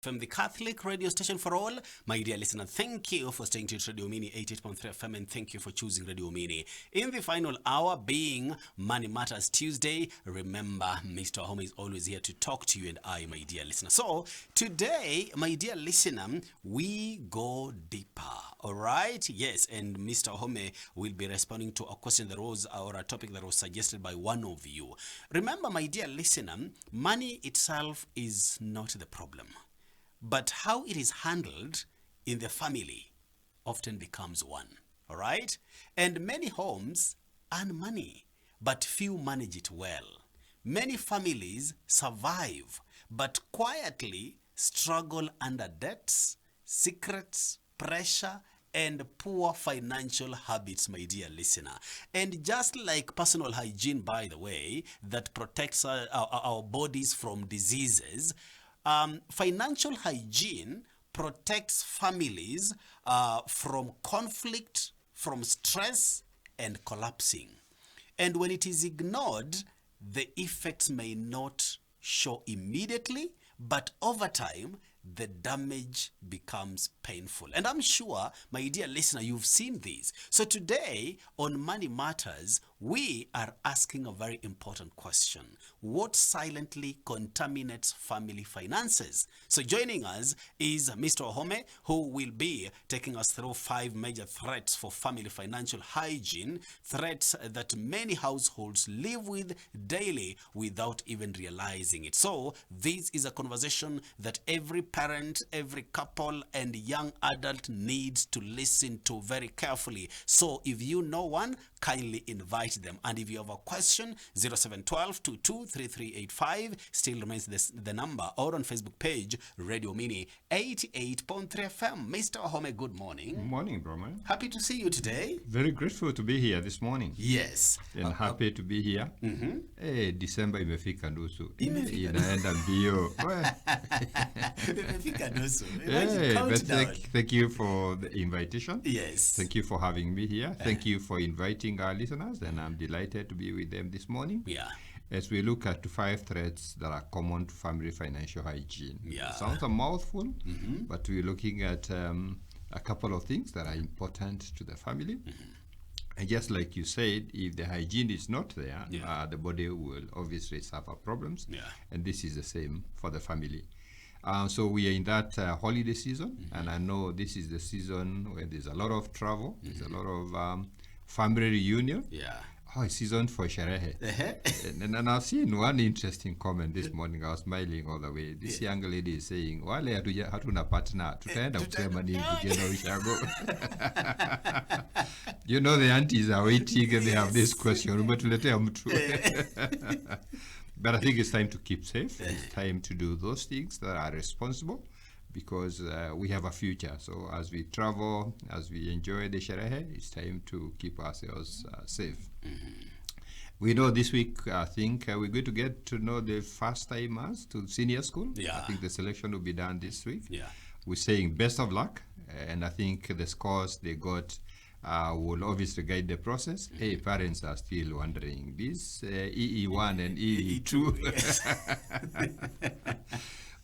from the Catholic radio station for all. My dear listener, thank you for staying tuned to Radio Waumini 88.3 FM, and thank you for choosing Radio Waumini. In the final hour, being Money Matters Tuesday, remember, Mr. Wahome is always here to talk to you and I, my dear listener. So, today, my dear listener, we go deeper, all right? Yes, and Mr. Wahome will be responding to a question that was, or a topic that was suggested by one of you. Remember, my dear listener, money itself is not the problem, but how it is handled in the family often becomes one, all right? And many homes earn money, but few manage it well. Many families survive, but quietly struggle under debts, secrets, pressure, and poor financial habits, my dear listener. And just like personal hygiene, by the way, that protects our bodies from diseases, financial hygiene protects families from conflict, from stress, and collapsing. And when it is ignored, the effects may not show immediately, but over time, the damage becomes painful. And I'm sure, my dear listener, you've seen this. So today on Money Matters, we are asking a very important question. What silently contaminates family finances? So joining us is Mr. Wahome, who will be taking us through 5 major threats for family financial hygiene, threats that many households live with daily without even realizing it. So this is a conversation that every parent, every couple, and young adult needs to listen to very carefully. So if you know one, kindly invite them. And if you have a question, 0712 223385 still remains the number, or on Facebook page Radio Waumini 88.3 FM. Mr. Wahome, good morning. Good morning, Bramwel. Happy to see you today. Very grateful to be here this morning. Yes. And happy to be here. Hey, December imefika nusu. Imefika Inaenda mbio. Imefika nusu. Hey, but thank you for the invitation. Yes. Thank you for having me here. Thank you for inviting our listeners, and I'm delighted to be with them this morning. Yeah. As we look at 5 threats that are common to family financial hygiene. Yeah. It sounds a mouthful, but we're looking at a couple of things that are important to the family. And just like you said, if the hygiene is not there, the body will obviously suffer problems. Yeah. And this is the same for the family. So we are in that holiday season, and I know this is the season where there's a lot of travel, there's a lot of family reunion. Yeah. Oh, it's season for sherehe. And I've seen one interesting comment this morning. I was smiling all the way. This young lady is saying, wale hatuna partner, tutaenda kusema nini tukienda ushago. You know, the aunties are waiting and they have this question. But I think it's time to keep safe. It's time to do those things that are responsible, because we have a future. So as we travel, as we enjoy the sherehe, it's time to keep ourselves safe. We know this week, I think we're going to get to know the first timers to senior school. Yeah. I think the selection will be done this week. Yeah. We're saying best of luck, and I think the scores they got will obviously guide the process. Hey, parents are still wondering, this EE1 and EE2.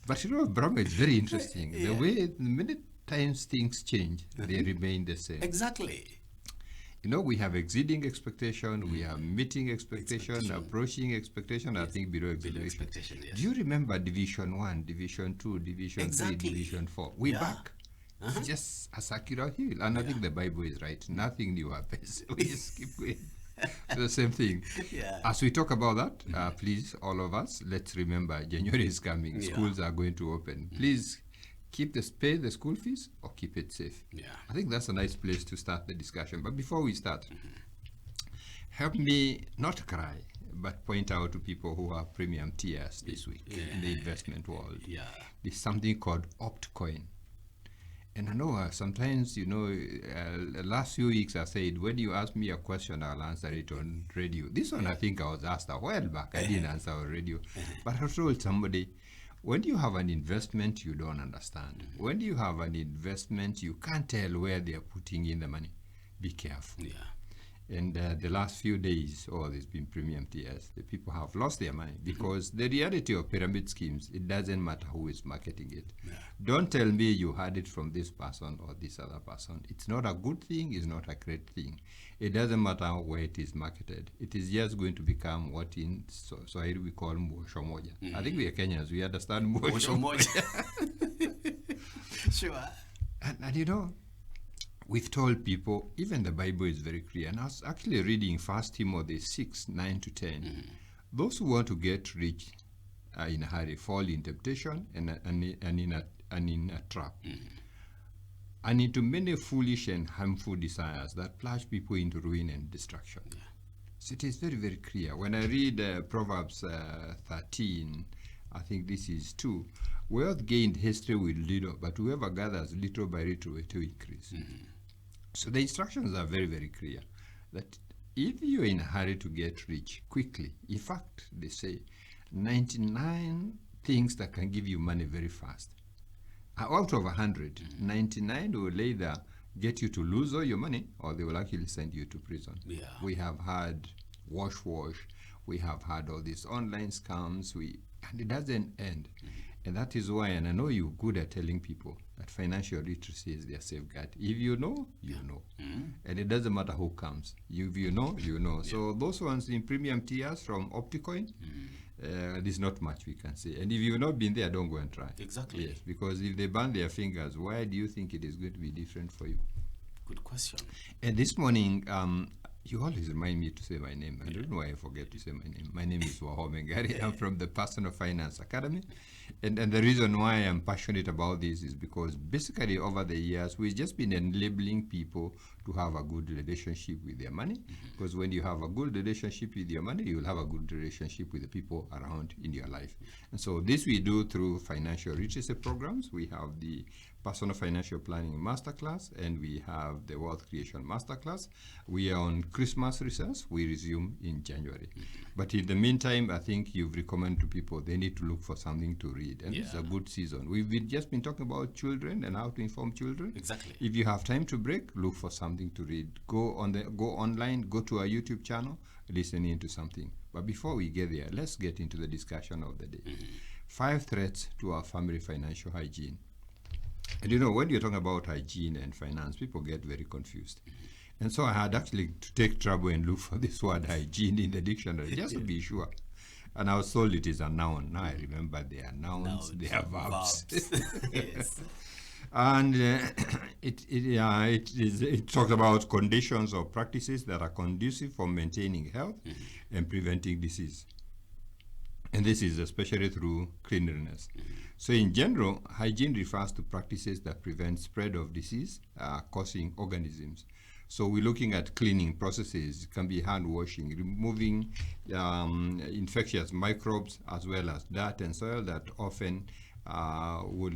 But you know, Bram, it's very interesting. The way many times things change, they remain the same. Exactly. You know, we have exceeding expectation, we have meeting expectation, approaching expectation, I think below expectation. Yes. Do you remember Division 1, Division 2, Division 3, Division 4? We're back. Just a circular hill. And I think the Bible is right. Nothing new happens. We just keep going. The same thing. Yeah. As we talk about that, please, all of us, let's remember January is coming. Schools are going to open. Please keep pay the school fees or keep it safe. Yeah. I think that's a nice place to start the discussion. But before we start, help me not cry, but point out to people who are premium tiers this week in the investment world. Yeah. There's something called OptCoin. And I know sometimes, you know, the last few weeks I said, when you ask me a question, I'll answer it on radio. This one, I think I was asked a while back. I didn't answer on radio. But I told somebody, when you have an investment you don't understand, when you have an investment you can't tell where they're putting in the money, be careful. Yeah. And the last few days, there's been premium TS. The people have lost their money because the reality of pyramid schemes, it doesn't matter who is marketing it. Yeah. Don't tell me you heard it from this person or this other person. It's not a good thing. It's not a great thing. It doesn't matter where it is marketed. It is just going to become what in Swahili we call mwosho moja. I think we are Kenyans. We understand mwosho moja. Sure. And you know, we've told people, even the Bible is very clear. And I was actually reading 1 Timothy 6, 9 to 10. Those who want to get rich in a hurry fall in temptation and in a trap. And into many foolish and harmful desires that plunge people into ruin and destruction. Yeah. So it is very, very clear. When I read Proverbs 13, I think this is 2. Wealth gained history with little, but whoever gathers little by little it will increase. So the instructions are very, very clear that if you're in a hurry to get rich quickly, in fact, they say 99 things that can give you money very fast. Out of 100, 99 will either get you to lose all your money or they will actually send you to prison. Yeah. We have had wash. We have had all these online scams. And it doesn't end. And that is why, and I know you're good at telling people that financial literacy is their safeguard. If you know, you know. And it doesn't matter who comes. If you know, you know. Yeah. So those ones in premium tiers from Opticoin, there's not much we can say. And if you've not been there, don't go and try. Exactly. Yes, because if they burn their fingers, why do you think it is going to be different for you? Good question. And this morning, you always remind me to say my name. I don't know why I forget to say my name. My name is Wahome Ngare. I'm from the Personal Finance Academy. And the reason why I'm passionate about this is because basically over the years, we've just been enabling people to have a good relationship with their money. Because when you have a good relationship with your money, you will have a good relationship with the people around in your life. And so this we do through financial literacy programs. We have the Personal Financial Planning Masterclass, and we have the Wealth Creation Masterclass. We are on Christmas recess. We resume in January. But in the meantime, I think you've recommended to people they need to look for something to read, and it's a good season. We've just been talking about children and how to inform children. Exactly. If you have time to break, look for something to read. Go online, go to our YouTube channel, listen into something. But before we get there, let's get into the discussion of the day. 5 threats to our family financial hygiene. And you know, when you're talking about hygiene and finance, people get very confused. And so I had actually to take trouble and look for this word hygiene in the dictionary, just to be sure. And I was told it is a noun. Now I remember they are nouns, they are verbs. Yes. And it talks about conditions or practices that are conducive for maintaining health and preventing disease. And this is especially through cleanliness. So in general, hygiene refers to practices that prevent spread of disease causing organisms. So we're looking at cleaning processes. It can be hand washing, removing infectious microbes as well as dirt and soil that often will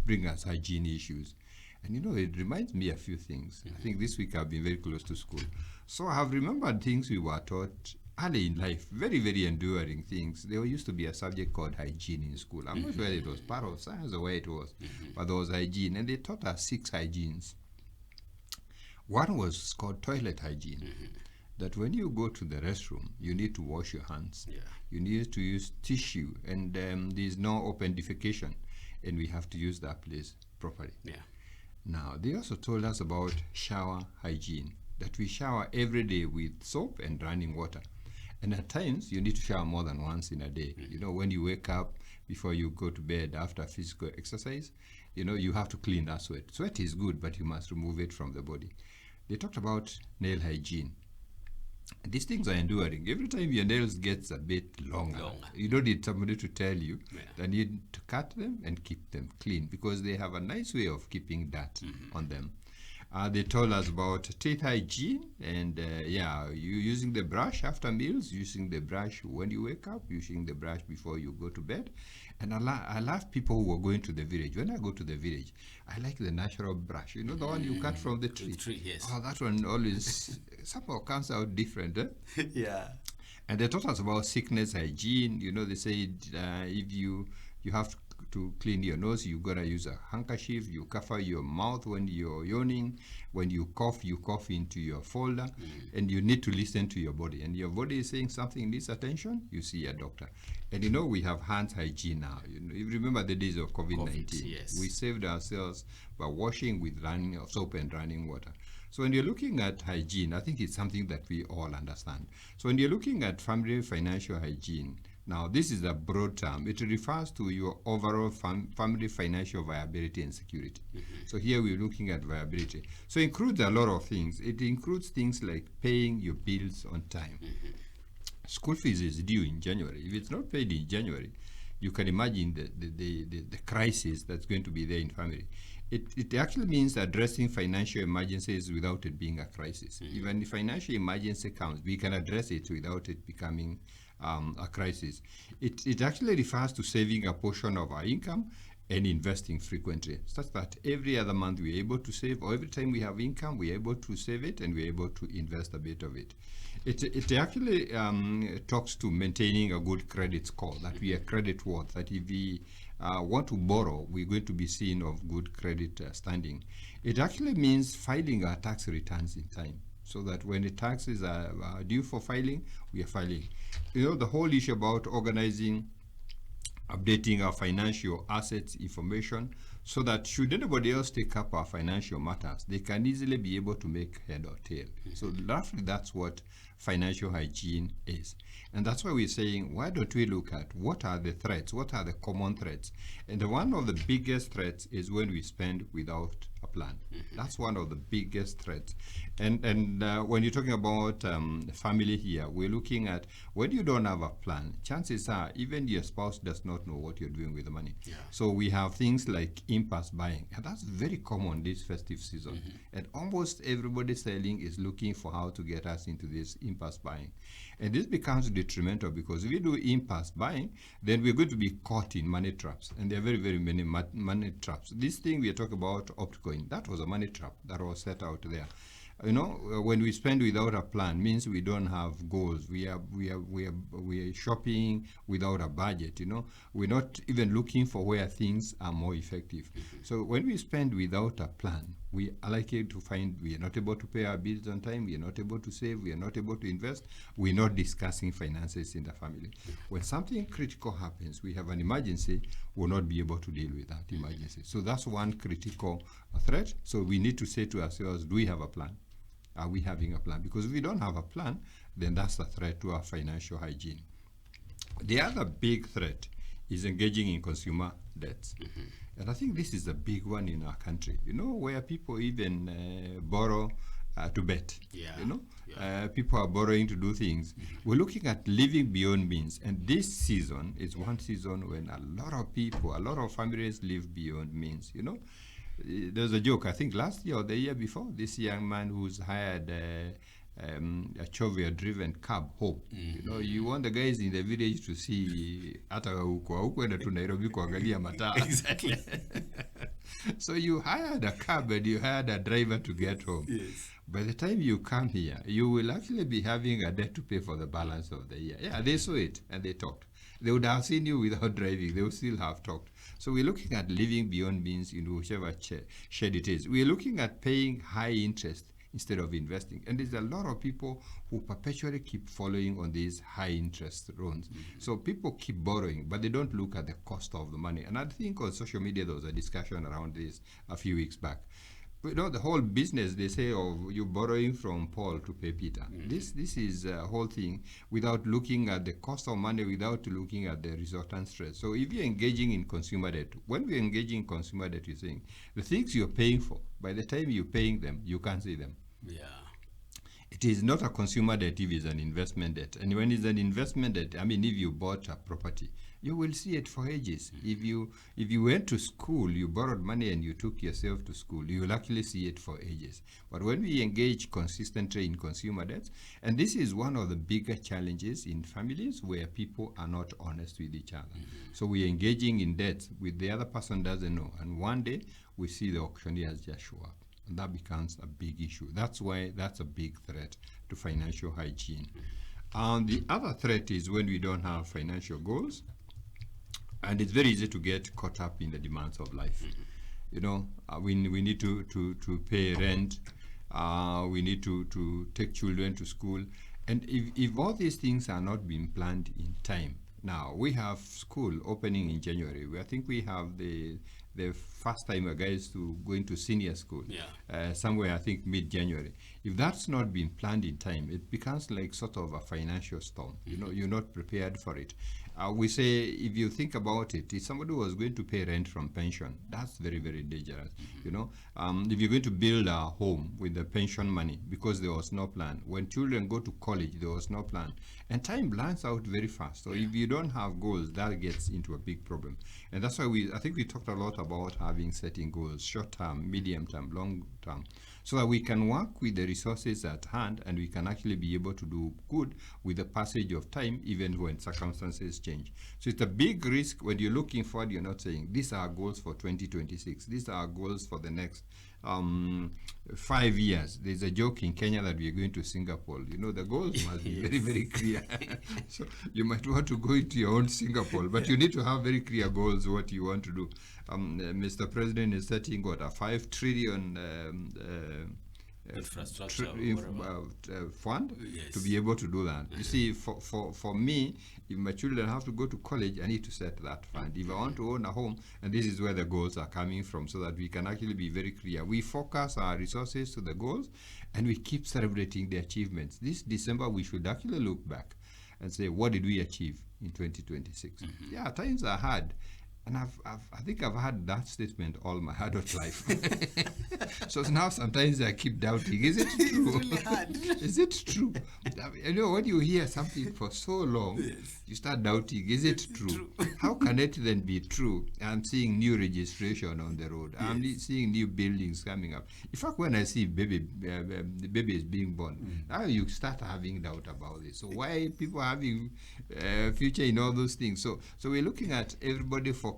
bring us hygiene issues. And you know, it reminds me a few things. I think this week I've been very close to school. So I have remembered things we were taught early in life, very, very enduring things. There used to be a subject called hygiene in school. I'm not sure whether it was part of science or where it was, but there was hygiene, and they taught us 6 hygienes. One was called toilet hygiene, that when you go to the restroom, you need to wash your hands. Yeah. You need to use tissue, and there's no open defecation, and we have to use that place properly. Yeah. Now, they also told us about shower hygiene, that we shower every day with soap and running water. And at times, you need to shower more than once in a day. You know, when you wake up, before you go to bed, after physical exercise, you know, you have to clean that sweat. Sweat is good, but you must remove it from the body. They talked about nail hygiene. These things are enduring. Every time your nails gets a bit longer. You don't need somebody to tell you that you need to cut them and keep them clean, because they have a nice way of keeping dirt on them. They told us about teeth hygiene, and you using the brush after meals, using the brush when you wake up, using the brush before you go to bed. And I love people who are going to the village. When I go to the village, I like the natural brush. You know, the one you cut from the tree. The tree, yes. Oh, that one always somehow comes out different. Yeah. And they taught us about sickness hygiene. You know, they said if you have to to clean your nose, you gotta use a handkerchief. You cover your mouth when you're yawning. When you cough into your folder, and you need to listen to your body. And your body is saying something needs attention, you see a doctor. And we have hand hygiene now. You remember the days of COVID-19. Yes. We saved ourselves by washing with soap and running water. So when you're looking at hygiene, I think it's something that we all understand. So when you're looking at family financial hygiene, now this is a broad term. It refers to your overall family financial viability and security. So here we're looking at viability. So it includes a lot of things. It includes things like paying your bills on time. School fees is due in January. If it's not paid in January, you can imagine the crisis that's going to be there in family. It actually means addressing financial emergencies without it being a crisis. Even if financial emergency comes, we can address it without it becoming a crisis. It actually refers to saving a portion of our income and investing frequently, such that every other month we're able to save, or every time we have income, we're able to save it and we're able to invest a bit of it. It actually talks to maintaining a good credit score, that we are credit worth, that if we want to borrow, we're going to be seen of good credit standing. It actually means filing our tax returns in time, so that when the taxes are due for filing, we are filing. The whole issue about organizing, updating our financial assets information, so that should anybody else take up our financial matters, they can easily be able to make head or tail. So roughly that's what financial hygiene is. And that's why we're saying, why don't we look at what are the threats, what are the common threats? And one of the biggest threats is when we spend without a plan. That's one of the biggest threats. And when you're talking about family here, we're looking at when you don't have a plan, chances are even your spouse does not know what you're doing with the money. So we have things like impulse buying, and that's very common this festive season. And almost everybody selling is looking for how to get us into this impulse buying. And this becomes detrimental, because if we do impulse buying, then we're going to be caught in money traps. And there are very, very many money traps. This thing we are talking about, Optcoin, that was a money trap that was set out there. When we spend without a plan, means we don't have goals. We are shopping without a budget. We're not even looking for where things are more effective. So when we spend without a plan, we are likely to find we are not able to pay our bills on time. We are not able to save. We are not able to invest. We're not discussing finances in the family. When something critical happens, we have an emergency, we'll not be able to deal with that emergency. So that's one critical threat. So we need to say to ourselves, do we have a plan? Are we having a plan? Because if we don't have a plan, then that's a threat to our financial hygiene. The other big threat is engaging in consumer debts. And I think this is a big one in our country, where people even borrow to bet. People are borrowing to do things. We're looking at living beyond means. And this season is one season when a lot of people, a lot of families live beyond means, There's a joke, I think last year or the year before, this young man who's hired a Chovia-driven cab home. You want the guys in the village to see hata hukwenda tu Nairobi kuangalia mataa. Exactly. So you hired a cab and you hired a driver to get home. Yes. By the time you come here, you will actually be having a debt to pay for the balance of the year. Yeah, they saw it and they talked. They would have seen you without driving. They would still have talked. So we're looking at living beyond means in whichever shed it is. We're looking at paying high interest instead of investing. And there's a lot of people who perpetually keep following on these high interest loans. So people keep borrowing, but they don't look at the cost of the money. And I think on social media, there was a discussion around this a few weeks back. The whole business, they say, of you borrowing from Paul to pay Peter. This is a whole thing without looking at the cost of money, without looking at the resultant stress. So if you're engaging in consumer debt, when we're engaging in consumer debt, you're saying the things you're paying for, by the time you're paying them, you can't see them. It is not a consumer debt if it's an investment debt. And when it's an investment debt, if you bought a property, you will see it for ages. If you went to school, you borrowed money and you took yourself to school, you will actually see it for ages. But when we engage consistently in consumer debts, and this is one of the bigger challenges in families where people are not honest with each other. So we're engaging in debts with the other person doesn't know. And one day we see the auctioneers just show up. And that becomes a big issue. That's why that's a big threat to financial hygiene. The other threat is when we don't have financial goals. And it's very easy to get caught up in the demands of life. You know, we need to pay rent. We need to take children to school. And if all these things are not being planned in time, now we have school opening in January. I think we have the first timer guys to go into senior school somewhere, I think mid-January. If that's not been planned in time, it becomes like sort of a financial storm. You know, you're not prepared for it. We say, if you think about it, if somebody was going to pay rent from pension, that's very, very dangerous. You know, if you're going to build a home with the pension money because there was no plan, when children go to college, there was no plan, and time runs out very fast. So if you don't have goals, that gets into a big problem. And that's why I think we talked a lot about setting goals, short term, medium term, long term, so that we can work with the resources at hand and we can actually be able to do good with the passage of time, even when circumstances change. So it's a big risk when you're looking forward. You're not saying, these are our goals for 2026. These are our goals for the next 5 years. There's a joke in Kenya that we are going to Singapore. You know, the goals must be very, very clear. So you might want to go into your own Singapore, but you need to have very clear goals, what you want to do. Mr. President is setting, what, a 5 trillion infrastructure fund to be able to do that. You see, for me, if my children have to go to college, I need to set that fund. If I want to own a home, and this is where the goals are coming from, so that we can actually be very clear. We focus our resources to the goals, and we keep celebrating the achievements. This December, we should actually look back and say, what did we achieve in 2026? Yeah, times are hard. And I think I've had that statement all my adult life. So now sometimes I keep doubting, is it true? It's really hard. Is it true? You know, when you hear something for so long, you start doubting, is it true? How can it then be true? I'm seeing new registration on the road. I'm seeing new buildings coming up. In fact, when I see the baby is being born, now you start having doubt about it. So why people are having future in all those things? So we're looking at everybody focusing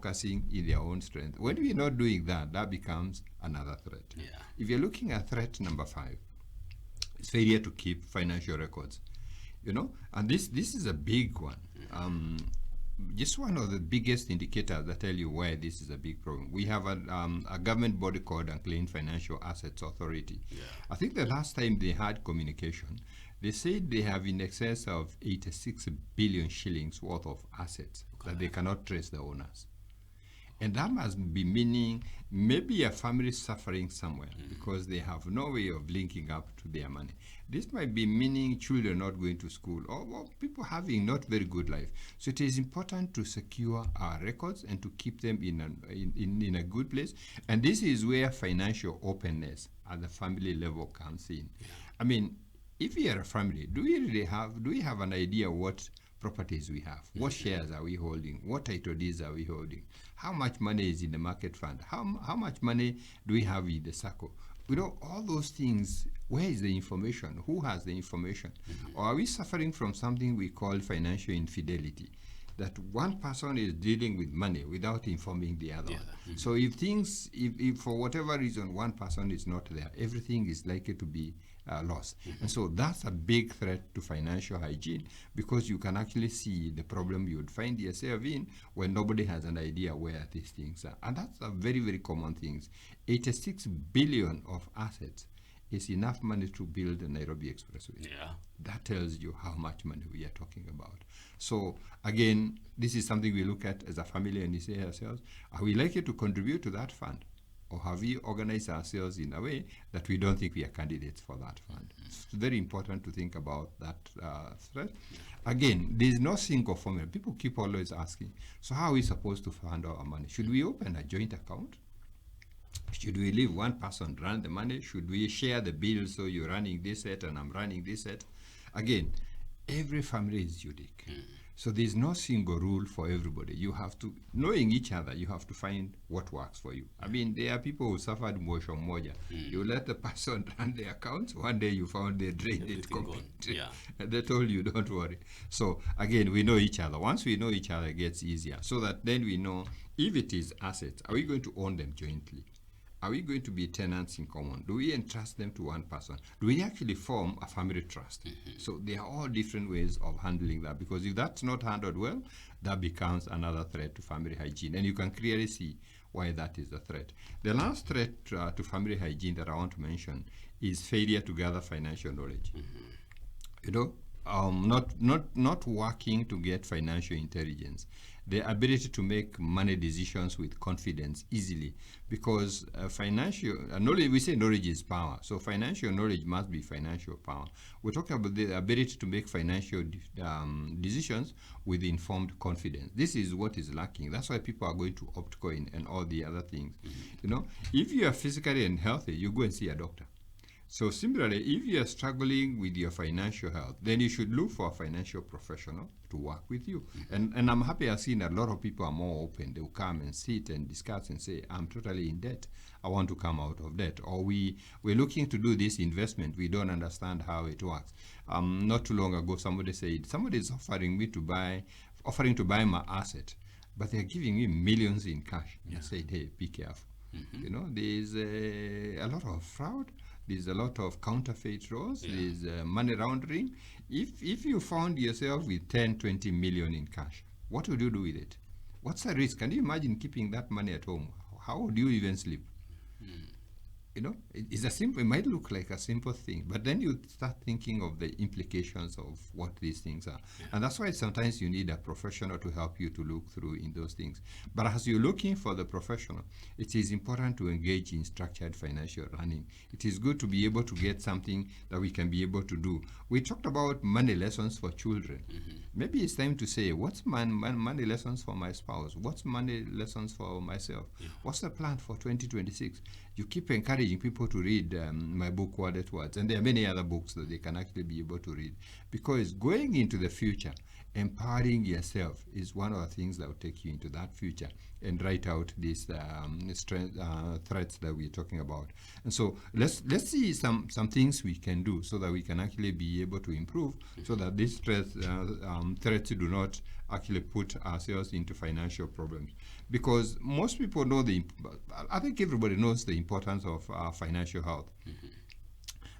in their own strength. When we're not doing that, that becomes another threat. If you're looking at threat number 5, it's failure to keep financial records. You know, and this is a big one. Just one of the biggest indicators that tell you why this is a big problem. We have a government body called Unclaimed Financial Assets Authority. I think the last time they had communication, they said they have in excess of 86 billion shillings worth of assets that they cannot trace the owners. And that must be meaning maybe a family is suffering somewhere because they have no way of linking up to their money. This might be meaning children not going to school or people having not very good life. So it is important to secure our records and to keep them in a good place. And this is where financial openness at the family level comes in. I mean, if we are a family, do we have an idea what properties we have? What shares are we holding? What title deeds are we holding? How much money is in the market fund? How much money do we have in the circle? You know, all those things, where is the information? Who has the information? Or are we suffering from something we call financial infidelity? That one person is dealing with money without informing the other. So if for whatever reason one person is not there, everything is likely to be lost. And so that's a big threat to financial hygiene, because you can actually see the problem you would find yourself in when nobody has an idea where these things are. And that's a very, very common thing. 86 billion of assets is enough money to build the Nairobi Expressway. That tells you how much money we are talking about. So again, this is something we look at as a family and we say ourselves, are we likely to contribute to that fund? Or have we organized ourselves in a way that we don't think we are candidates for that fund? It's very important to think about that threat. Again, there is no single formula. People keep always asking, so how are we supposed to fund our money? Should we open a joint account? Should we leave one person run the money? Should we share the bills, so you're running this set and I'm running this set? Again, every family is unique. So there's no single rule for everybody. You have to, knowing each other, you have to find what works for you. I mean, there are people who suffered Mosho Moja. You let the person run the accounts, one day you found they drained it completely. And they told you, don't worry. So again, we know each other. Once we know each other, it gets easier. So that then we know, if it is assets, are we going to own them jointly? Are we going to be tenants in common? Do we entrust them to one person? Do we actually form a family trust? So there are all different ways of handling that, because if that's not handled well, that becomes another threat to family hygiene. And you can clearly see why that is a threat. The last threat to family hygiene that I want to mention is failure to gather financial knowledge. You know, not working to get financial intelligence, the ability to make money decisions with confidence easily, because financial knowledge, we say knowledge is power, so financial knowledge must be financial power. We're talking about the ability to make financial decisions with informed confidence. This is what is lacking. That's why people are going to Optcoin and all the other things. You know, if you are physically unhealthy, you go and see a doctor. So similarly, if you are struggling with your financial health, then you should look for a financial professional to work with you. And I'm happy I've seen a lot of people are more open. They will come and sit and discuss and say, I'm totally in debt. I want to come out of debt. Or we're looking to do this investment. We don't understand how it works. Not too long ago, somebody said, somebody is offering to buy my asset, but they're giving me millions in cash. I said, hey, be careful. You know, there's a lot of fraud. There's a lot of counterfeit laws. There's money laundering. If you found yourself with 10, 20 million in cash, what would you do with it? What's the risk? Can you imagine keeping that money at home? How would you even sleep? You know, it might look like a simple thing, but then you start thinking of the implications of what these things are. And that's why sometimes you need a professional to help you to look through in those things. But as you're looking for the professional, it is important to engage in structured financial planning. It is good to be able to get something that we can be able to do. We talked about money lessons for children. Maybe it's time to say, what's money lessons for my spouse? What's money lessons for myself? What's the plan for 2026? You keep encouraging people to read my book, Worded Words, and there are many other books that they can actually be able to read. Because going into the future, empowering yourself is one of the things that will take you into that future and write out these threats that we're talking about. And so let's see some things we can do so that we can actually be able to improve, so that these threats do not actually put ourselves into financial problems. Because most people know I think everybody knows the importance of financial health.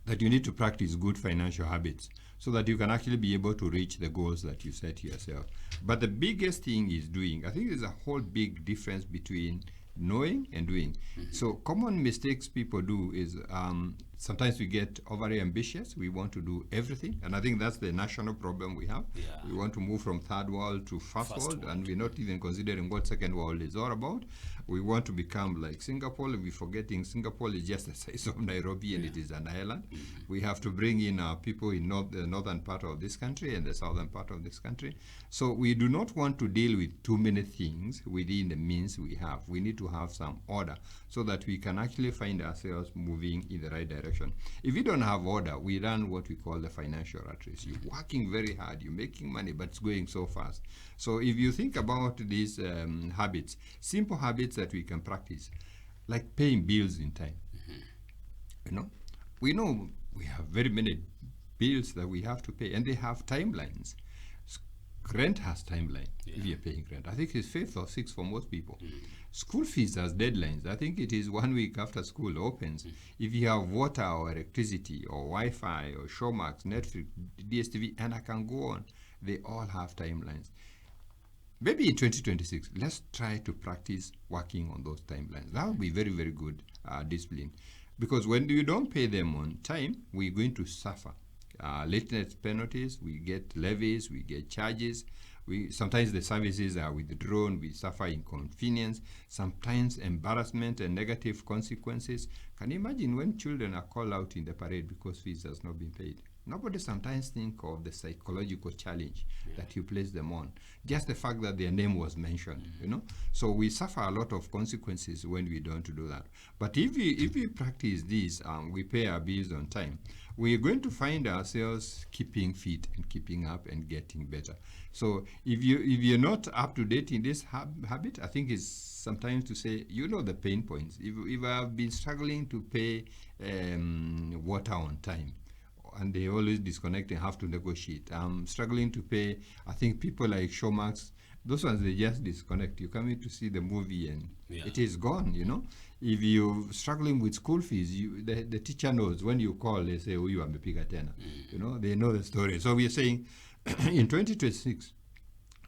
That you need to practice good financial habits so that you can actually be able to reach the goals that you set yourself. But the biggest thing is doing. I think there's a whole big difference between knowing and doing. So common mistakes people do is sometimes we get overly ambitious. We want to do everything. And I think that's the national problem we have. We want to move from third world to first world, and we're not even considering what second world is all about. We want to become like Singapore. We're forgetting Singapore is just the size of Nairobi, and it is an island. We have to bring in people in the northern part of this country and the southern part of this country. So we do not want to deal with too many things within the means we have. We need to have some order so that we can actually find ourselves moving in the right direction. If we don't have order, we run what we call the financial rat race. You're working very hard, you're making money, but it's going so fast. So if you think about these habits, simple habits that we can practice, like paying bills in time. You know, we have very many bills that we have to pay, and they have timelines. Rent has timeline. If you're paying rent, I think it's 5th or 6th for most people. School fees has deadlines. I think it is 1 week after school opens. If you have water or electricity or Wi-Fi or Showmax, Netflix, DSTV, and I can go on, they all have timelines. Maybe in 2026, let's try to practice working on those timelines. That would be very, very good discipline. Because when you don't pay them on time, we're going to suffer. Lateness penalties, we get levies, we get charges. Sometimes the services are withdrawn, we suffer inconvenience, sometimes embarrassment and negative consequences. Can you imagine when children are called out in the parade because fees has not been paid? Nobody sometimes think of the psychological challenge that you place them on. Just the fact that their name was mentioned, you know. So we suffer a lot of consequences when we don't do that. But if we practice this, we pay our bills on time, we're going to find ourselves keeping fit and keeping up and getting better. So if you're not up to date in this habit, I think it's sometimes to say, the pain points. If I've been struggling to pay water on time, and they always disconnect and have to negotiate. I'm struggling to pay. I think people like Showmax, Those ones, they just disconnect. You come in to see the movie and it is gone, If you're struggling with school fees, the teacher knows. When you call, they say, oh, you are a tena. They know the story. So we are saying, in 2026,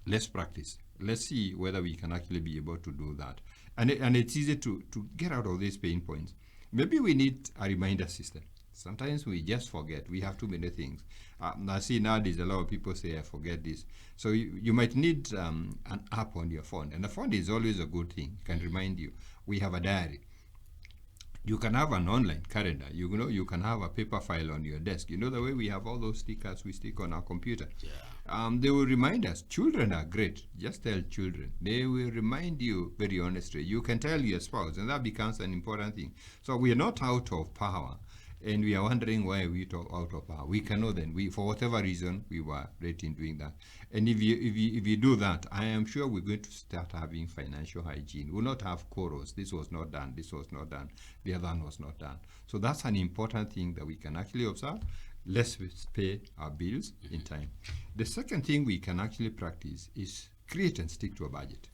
let's practice. Let's see whether we can actually be able to do that. And it's easy to get out of these pain points. Maybe we need a reminder system. Sometimes we just forget. We have too many things. I see nowadays a lot of people say, I forget this. So you might need an app on your phone. And the phone is always a good thing. It can remind you. We have a diary. You can have an online calendar. You can have a paper file on your desk. The way we have all those stickers we stick on our computer. Yeah. They will remind us. Children are great. Just tell children. They will remind you very honestly. You can tell your spouse, and that becomes an important thing. So we are not out of power. And we are wondering why we talk out of power. We cannot then. For whatever reason, we were late in doing that. And if you do that, I am sure we're going to start having financial hygiene. We'll not have quarrels. This was not done. This was not done. The other one was not done. So that's an important thing that we can actually observe. Let's pay our bills in time. The second thing we can actually practice is create and stick to a budget.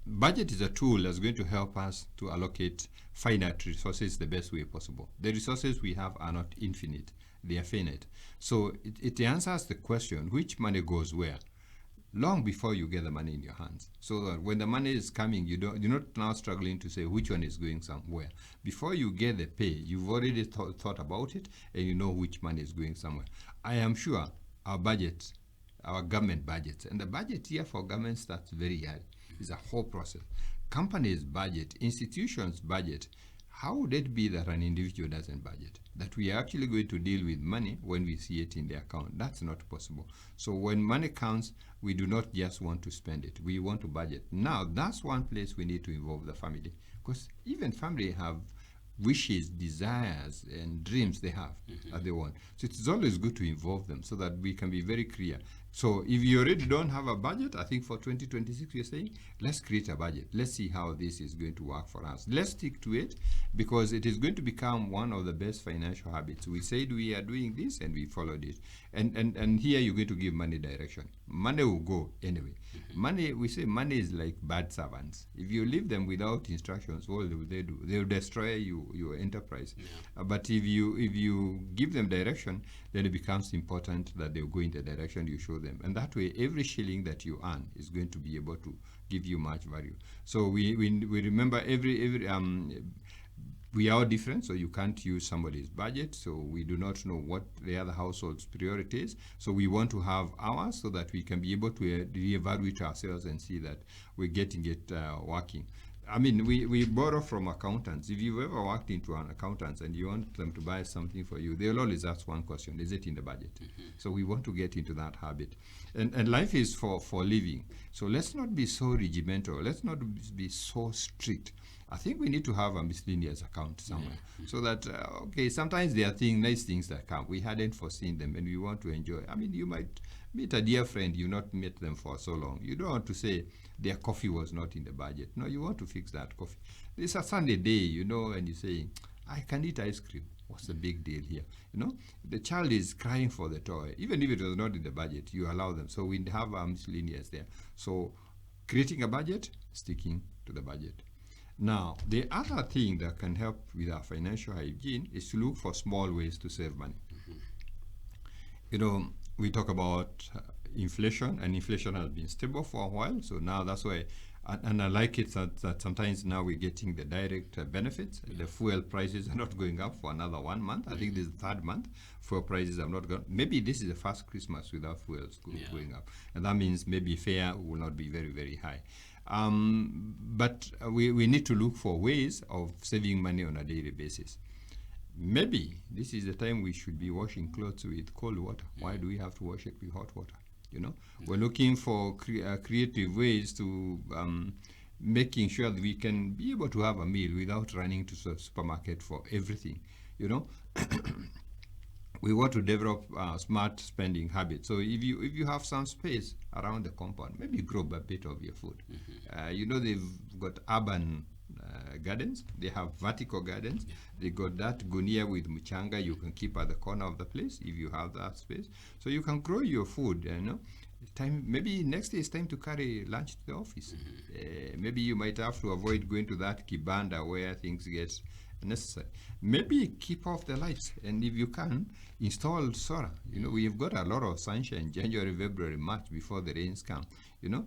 Budget is a tool that's going to help us to allocate finite resources the best way possible. The resources we have are not infinite, they are finite. So it answers the question, which money goes where, long before you get the money in your hands. So that when the money is coming, you're not now struggling to say which one is going somewhere. Before you get the pay, you've already thought about it, and you know which money is going somewhere. I am sure our budgets, our government budgets, and the budget here for government starts very early. It's a whole process. Companies budget, institutions budget. How would it be that an individual doesn't budget? That we are actually going to deal with money when we see it in the account? That's not possible. So when money comes, we do not just want to spend it. We want to budget. Now, that's one place we need to involve the family. Because even family have wishes, desires, and dreams they have that they want. So it's always good to involve them so that we can be very clear. So if you already don't have a budget, I think for 2026 we're saying, let's create a budget. Let's see how this is going to work for us. Let's stick to it because it is going to become one of the best financial habits. We said we are doing this and we followed it. And here you're going to give money direction. Money will go anyway. Money, we say money is like bad servants. If you leave them without instructions, what will they do? They will destroy your enterprise. But if you give them direction, then it becomes important that they go in the direction you show them. And that way, every shilling that you earn is going to be able to give you much value. So we remember we are all different, so you can't use somebody's budget. So we do not know what the other household's priority is. So we want to have ours so that we can be able to reevaluate ourselves and see that we're getting it working. I mean, we borrow from accountants. If you've ever walked into an accountant and you want them to buy something for you, they'll always ask one question: is it in the budget? So we want to get into that habit. And life is for living. So let's not be so regimental. Let's not be so strict. I think we need to have a miscellaneous account somewhere so that, okay, sometimes there are nice things that come. We hadn't foreseen them and we want to enjoy. I mean, you might meet a dear friend, you've not met them for so long. You don't want to say their coffee was not in the budget. No, you want to fix that coffee. It's a Sunday day, and you say, I can eat ice cream. What's the big deal here? The child is crying for the toy. Even if it was not in the budget, you allow them. So we have our miscellaneous there. So creating a budget, sticking to the budget. Now, the other thing that can help with our financial hygiene is to look for small ways to save money. We talk about inflation, and inflation has been stable for a while. So now that's why, and I like it that sometimes now we're getting the direct benefits. The fuel prices are not going up for another 1 month. I think this is the third month. Fuel prices have not gone. Maybe this is the first Christmas without fuels going up. And that means maybe fare will not be very, very high. But we need to look for ways of saving money on a daily basis. Maybe this is the time we should be washing clothes with cold water. Why do we have to wash it with hot water? We're looking for creative ways to making sure that we can be able to have a meal without running to the supermarket for everything. We want to develop smart spending habits. So if you have some space around the compound, maybe grow a bit of your food. They've got urban gardens. They have vertical gardens. They got that gunia with muchanga you can keep at the corner of the place if you have that space. So you can grow your food, maybe next day it's time to carry lunch to the office. Maybe you might have to avoid going to that kibanda where things get necessary. Maybe keep off the lights, and if you can, install solar. You know, we've got a lot of sunshine, January, February, March, before the rains come. You know,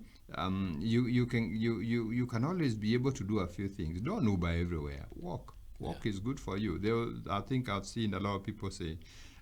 you can always be able to do a few things. Don't Uber everywhere. Walk is good for you. I think I've seen a lot of people say,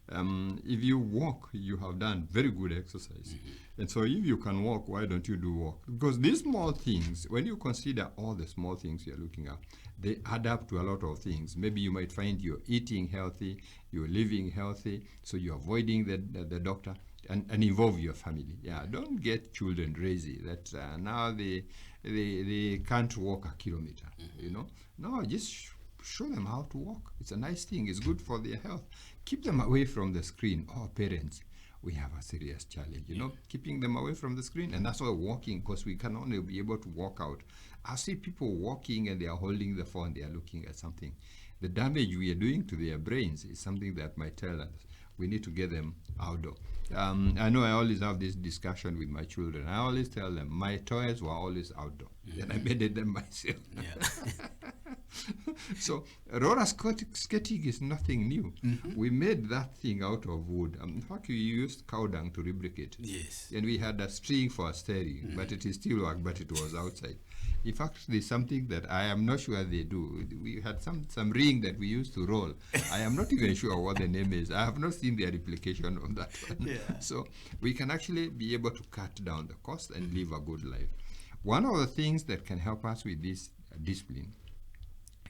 if you walk, you have done very good exercise. And so if you can walk, why don't you do walk? Because these small things, when you consider all the small things you're looking at, they add up to a lot of things. Maybe you might find you're eating healthy, you're living healthy, so you're avoiding the doctor, and involve your family. Yeah, don't get children crazy that now they can't walk a kilometer, you know. No, just show them how to walk. It's a nice thing. It's good for their health. Keep them away from the screen. Oh, parents, we have a serious challenge, you know, keeping them away from the screen. And that's why walking, because we can only be able to walk out. I see people walking and they are holding the phone, they are looking at something. The damage we are doing to their brains is something that might tell us we need to get them outdoor. I know I always have this discussion with my children. I always tell them my toys were always outdoor. And I made them myself. So roller skating is nothing new. We made that thing out of wood. In fact, we used cow dung to lubricate. Yes. And we had a string for steering, but it is still work, but it was outside. In fact, there's something that I am not sure they do. We had some ring that we used to roll. I am not even sure what the name is. I have not seen the replication of that one. Yeah. So we can actually be able to cut down the cost and live a good life. One of the things that can help us with this discipline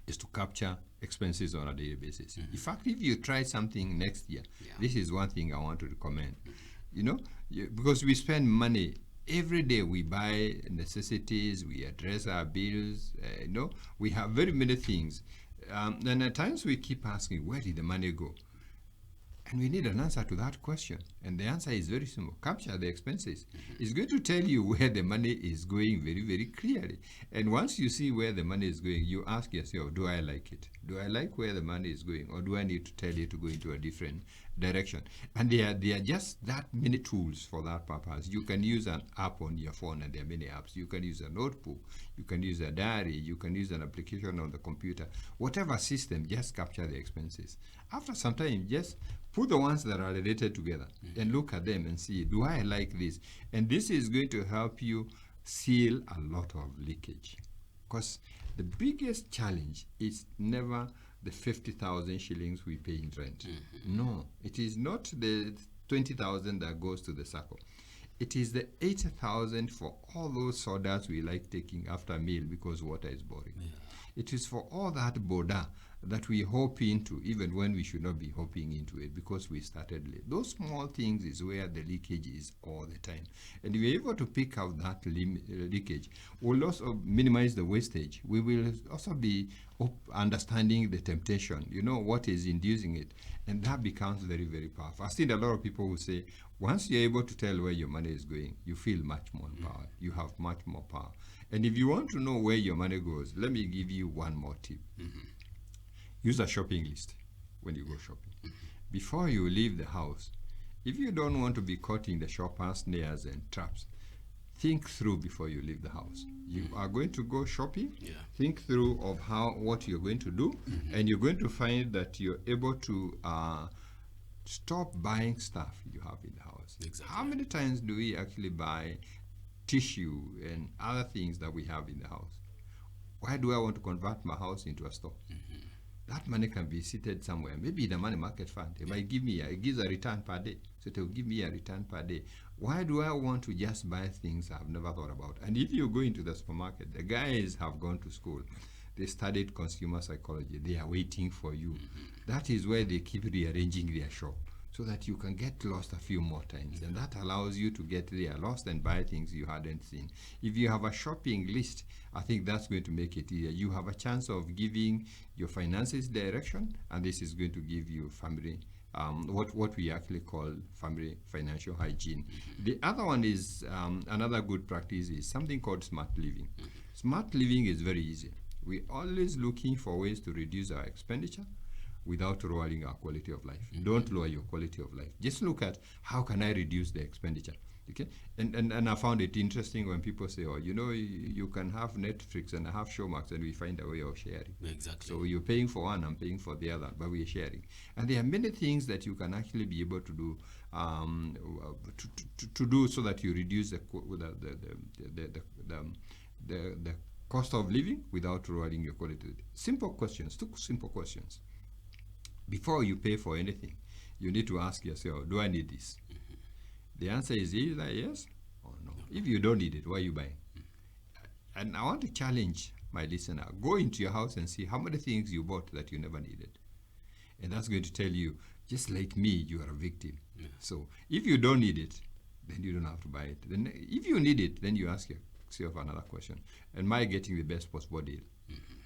is to capture expenses on a daily basis. In fact, if you try something next year, this is one thing I want to recommend. You know, because we spend money every day. We buy necessities, we address our bills, you know, we have very many things. And at times we keep asking, where did the money go? And we need an answer to that question. And the answer is very simple. Capture the expenses. It's going to tell you where the money is going very, very clearly. And once you see where the money is going, you ask yourself, do I like it? Do I like where the money is going? Or do I need to tell it to go into a different direction? And there are just that many tools for that purpose. You can use an app on your phone, and there are many apps. You can use a notebook. You can use a diary. You can use an application on the computer. Whatever system, just capture the expenses. After some time, just put the ones that are related together and look at them and see, do I like this? And this is going to help you seal a lot of leakage. Because the biggest challenge is never the 50,000 shillings we pay in rent. No, it is not the 20,000 that goes to the circle. It is the 80,000 for all those sodas we like taking after a meal because water is boring. It is for all that boda that we hope into, even when we should not be hoping into it because we started late. Those small things is where the leakage is all the time. And if we're able to pick out that leakage, we'll also minimize the wastage. We will also be understanding the temptation, you know, what is inducing it. And that becomes very, very powerful. I've seen a lot of people who say, once you're able to tell where your money is going, you feel much more empowered. You have much more power. And if you want to know where your money goes, let me give you one more tip. Use a shopping list when you go shopping. Before you leave the house, if you don't want to be caught in the shoppers' snares and traps, think through before you leave the house. You are going to go shopping, think through of what you're going to do, and you're going to find that you're able to stop buying stuff you have in the house. Exactly. How many times do we actually buy tissue and other things that we have in the house? Why do I want to convert my house into a store? That money can be seated somewhere, maybe in a money market fund. It might give me it gives a return per day. So it will give me a return per day. Why do I want to just buy things I've never thought about? And if you go into the supermarket, the guys have gone to school. They studied consumer psychology. They are waiting for you. That is where they keep rearranging their shop so that you can get lost a few more times. And that allows you to get there lost and buy things you hadn't seen. If you have a shopping list, I think that's going to make it easier. You have a chance of giving your finances direction, and this is going to give you family, what we actually call family financial hygiene. The other one is, another good practice is something called smart living. Smart living is very easy. We're always looking for ways to reduce our expenditure without lowering our quality of life. Don't lower your quality of life. Just look at how can I reduce the expenditure. Okay, and I found it interesting when people say, "Oh, you can have Netflix and I have Showmax, and we find a way of sharing." Exactly. So you're paying for one, I'm paying for the other, but we're sharing. And there are many things that you can actually be able to do to do so that you reduce the cost of living without lowering your quality. Simple questions, two simple questions. Before you pay for anything, you need to ask yourself, do I need this? The answer is either yes or no. If you don't need it, why are you buying? And I want to challenge my listener. Go into your house and see how many things you bought that you never needed. And that's going to tell you, just like me, you are a victim. Yeah. So if you don't need it, then you don't have to buy it. Then if you need it, then you ask yourself another question. Am I getting the best possible deal?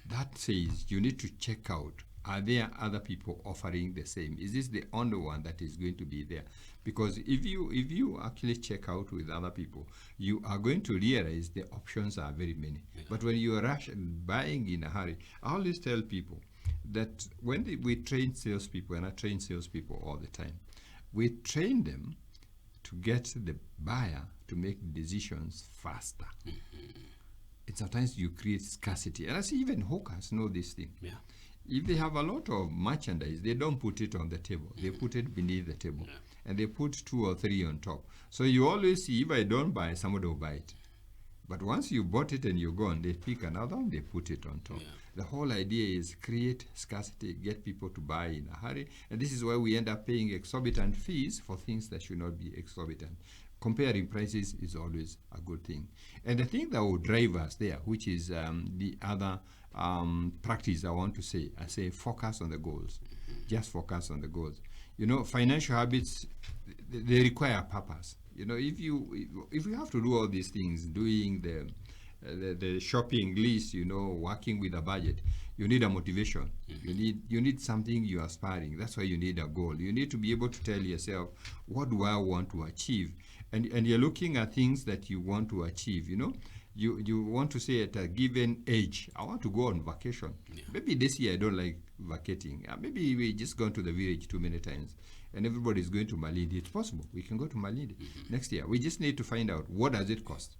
That says you need to check out, are there other people offering the same? Is this the only one that is going to be there? Because if you actually check out with other people, you are going to realize the options are very many. Yeah. But when you are buying in a hurry, I always tell people that when we train salespeople, and I train salespeople all the time, we train them to get the buyer to make decisions faster. And sometimes you create scarcity. And I see even hawkers know this thing. Yeah. If they have a lot of merchandise, they don't put it on the table. They put it beneath the table. Yeah. And they put 2 or 3 on top. So you always see, if I don't buy, somebody will buy it. But once you bought it and you're gone, they pick another one, they put it on top. Yeah. The whole idea is create scarcity, get people to buy in a hurry. And this is why we end up paying exorbitant fees for things that should not be exorbitant. Comparing prices is always a good thing. And the thing that will drive us there, which is the other practice I want to say, I say focus on the goals. Just focus on the goals. Financial habits, they require purpose. If you have to do all these things, doing the shopping list, working with a budget, you need a motivation. You need something you're aspiring. That's why you need a goal. You need to be able to tell yourself, what do I want to achieve? And you're looking at things that you want to achieve. You want to say at a given age, I want to go on vacation. Yeah. Maybe this year I don't like vacating. Maybe we just gone to the village too many times. And everybody's going to Malindi. It's possible. We can go to Malindi next year. We just need to find out, what does it cost?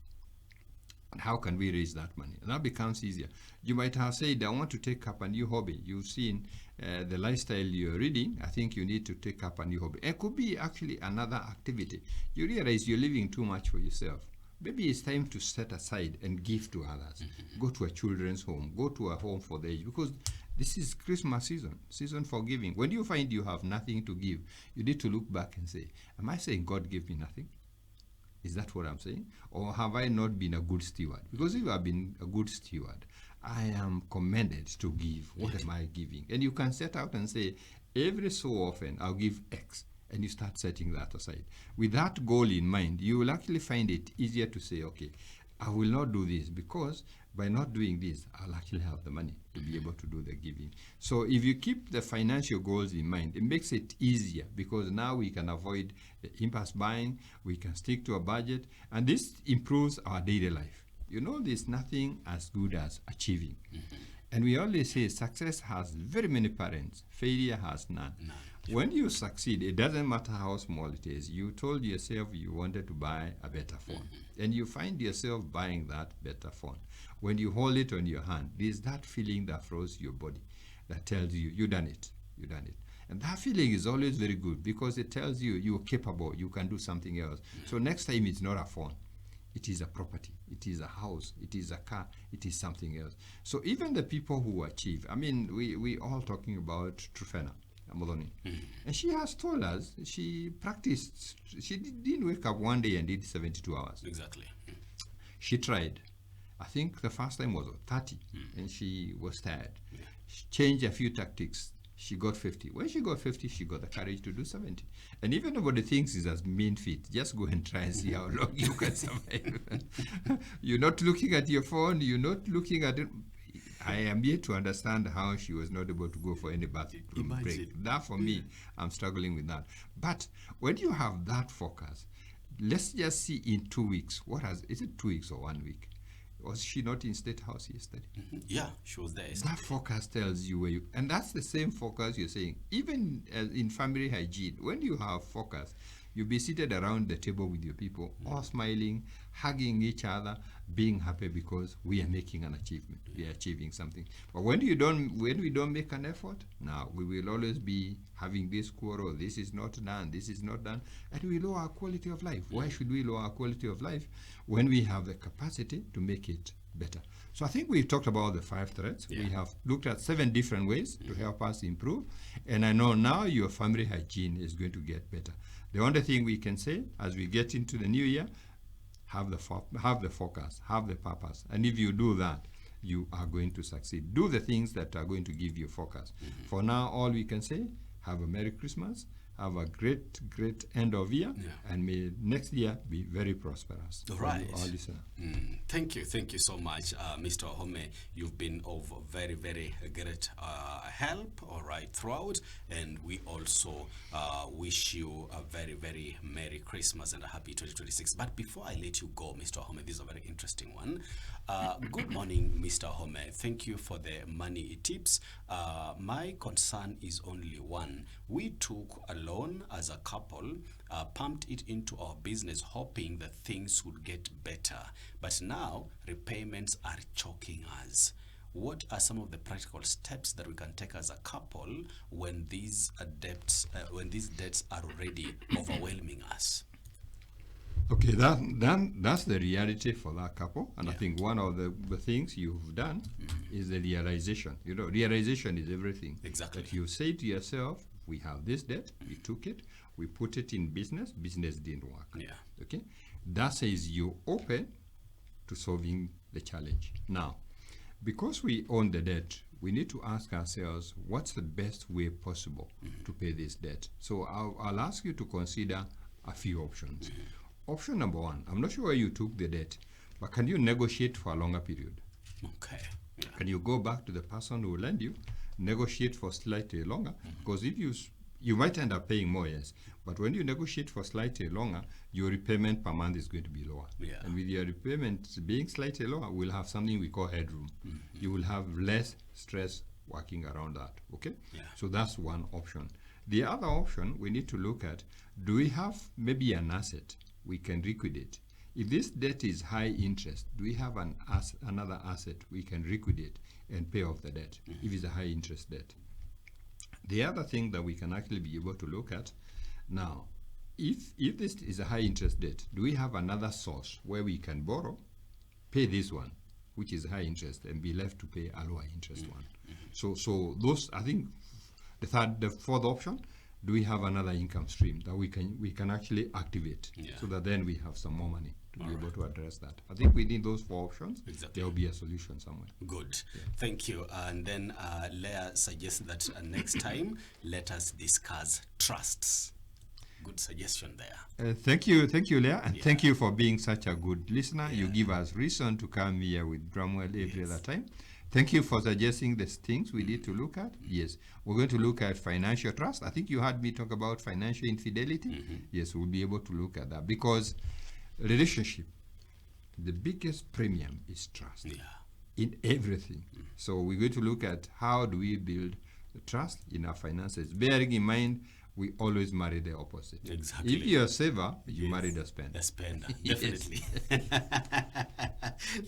And how can we raise that money? And that becomes easier. You might have said, I want to take up a new hobby. You've seen the lifestyle you're reading. I think you need to take up a new hobby. It could be actually another activity. You realize you're living too much for yourself. Maybe it's time to set aside and give to others. Go to a children's home. Go to a home for the aged. Because this is Christmas season for giving. When you find you have nothing to give, you need to look back and say, am I saying God gave me nothing? Is that what I'm saying? Or have I not been a good steward? Because if I've been a good steward, I am commanded to give. What am I giving? And you can set out and say, every so often I'll give X. And you start setting that aside. With that goal in mind, you will actually find it easier to say, okay, I will not do this, because by not doing this, I'll actually have the money to be able to do the giving. So if you keep the financial goals in mind, it makes it easier, because now we can avoid the impulse buying, we can stick to a budget, and this improves our daily life. There's nothing as good as achieving. And we always say success has very many parents, failure has none. When you succeed, it doesn't matter how small it is. You told yourself you wanted to buy a better phone, and you find yourself buying that better phone. When you hold it on your hand, there's that feeling that flows your body that tells you, you done it. And that feeling is always very good, because it tells you you're capable, you can do something else. So next time it's not a phone. It is a property, it is a house, it is a car, it is something else. So even the people who achieve, we all talking about Trufena Moloni. And she has told us she practiced, she didn't wake up one day and did 72 hours. Exactly. She tried. I think the first time was 30, and she was tired. Yeah. She changed a few tactics. She got 50. When she got 50, she got the courage to do 70. And even nobody thinks it's as mean feat. Just go and try and see how long you can survive. You're not looking at your phone. You're not looking at it. I am yet to understand how she was not able to go for any bathroom break. That, for me, I'm struggling with that. But when you have that focus, let's just see in 2 weeks. Is it 2 weeks or 1 week? Was she not in State House yesterday? Yeah, she was there yesterday. That focus tells you where you... And that's the same focus you're saying. Even in family hygiene, when you have focus, You'll be seated around the table with your people, all smiling, hugging each other, being happy because we are making an achievement. We are achieving something. But when we don't make an effort, now we will always be having this quarrel. This is not done. This is not done, and we lower our quality of life. Why should we lower our quality of life when we have the capacity to make it better? So I think we've talked about the 5 threads. We have looked at 7 different ways to help us improve, and I know now your family hygiene is going to get better. The only thing we can say as we get into the new year, have the focus, have the purpose, and if you do that, you are going to succeed. Do the things that are going to give you focus. For now, all we can say, have a Merry Christmas, have a great end of year, and may next year be very prosperous. Right. For all listeners. Thank you so much, Mr. Wahome. You've been of very great help, all right, throughout, and we also wish you a very Merry Christmas and a happy 2026. But before I let you go, Mr. Wahome, this is a very interesting one. Good morning, Mr. Wahome. Thank you for the money tips. My concern is only one. We took a loan as a couple, pumped it into our business, hoping that things would get better. But now repayments are choking us. What are some of the practical steps that we can take as a couple when these debts are already overwhelming us? Okay, that's the reality for that couple, and I think one of the things you've done is the realization. You know, realization is everything. Exactly. That you say to yourself, we have this debt, we took it, we put it in business didn't work. Yeah. Okay, that says you're open to solving the challenge. Now, because we own the debt, we need to ask ourselves, what's the best way possible to pay this debt? So I'll ask you to consider a few options. Option number 1, I'm not sure where you took the debt, but can you negotiate for a longer period? Okay. Yeah. Can you go back to the person who lent you, negotiate for slightly longer? Because if you might end up paying more, yes, but when you negotiate for slightly longer, your repayment per month is going to be lower. Yeah. And with your repayment being slightly lower, we'll have something we call headroom. You will have less stress working around that, okay? Yeah. So that's one option. The other option we need to look at, do we have maybe an asset we can liquidate? If this debt is high interest, do we have another asset we can liquidate and pay off the debt if it's a high interest debt? The other thing that we can actually be able to look at now, if this is a high interest debt, do we have another source where we can borrow, pay this one, which is high interest, and be left to pay a lower interest one? So those, I think, the fourth option, do we have another income stream that we can actually activate so that then we have some more money to be able to address that? I think within those 4 options, there will be a solution somewhere. Good. Thank you. And then Leah suggests that next time, let us discuss trusts. Good suggestion there. Thank you, Leah, and thank you for being such a good listener. You give us reason to come here with Bramwel every other time. Thank you for suggesting the things we need to look at. Yes, we're going to look at financial trust. I think you heard me talk about financial infidelity. Yes, we'll be able to look at that, because relationship, the biggest premium is trust in everything. So we're going to look at how do we build trust in our finances, bearing in mind we always marry the opposite. Exactly. If you're a saver, you marry the spender. The spender, definitely.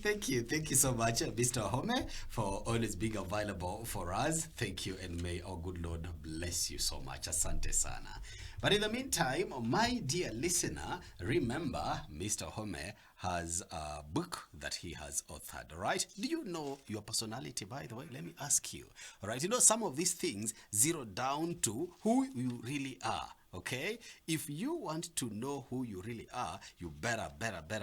Thank you so much, Mr. Wahome, for always being available for us. Thank you, and may our good Lord bless you so much. Asante sana. But in the meantime, my dear listener, remember, Mr. Wahome has a book that he has authored, all right? Do you know your personality, by the way? Let me ask you, all right? You know, some of these things zero down to who you really are, okay? If you want to know who you really are, you better,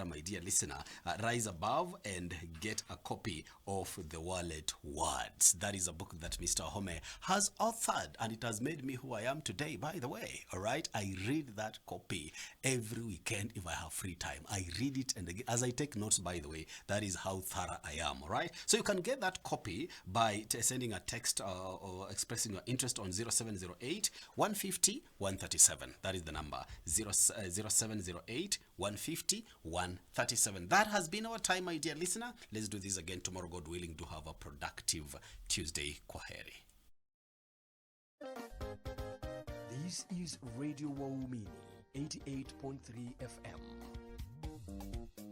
my dear listener, rise above and get a copy of The Wallet Words. That is a book that Mr. Wahome has authored, and it has made me who I am today, by the way, all right? I read that copy every weekend if I have free time. I read it, and again, as I take notes, by the way, that is how thorough I am, all right? So you can get that copy by sending a text or expressing your interest on 0708 150 137. That is the number, 0708 150 137. That has been our time, my dear listener. Let's do this again tomorrow, God willing, to have a productive Tuesday. Kwaheri. This is Radio Waumini, 88.3 FM.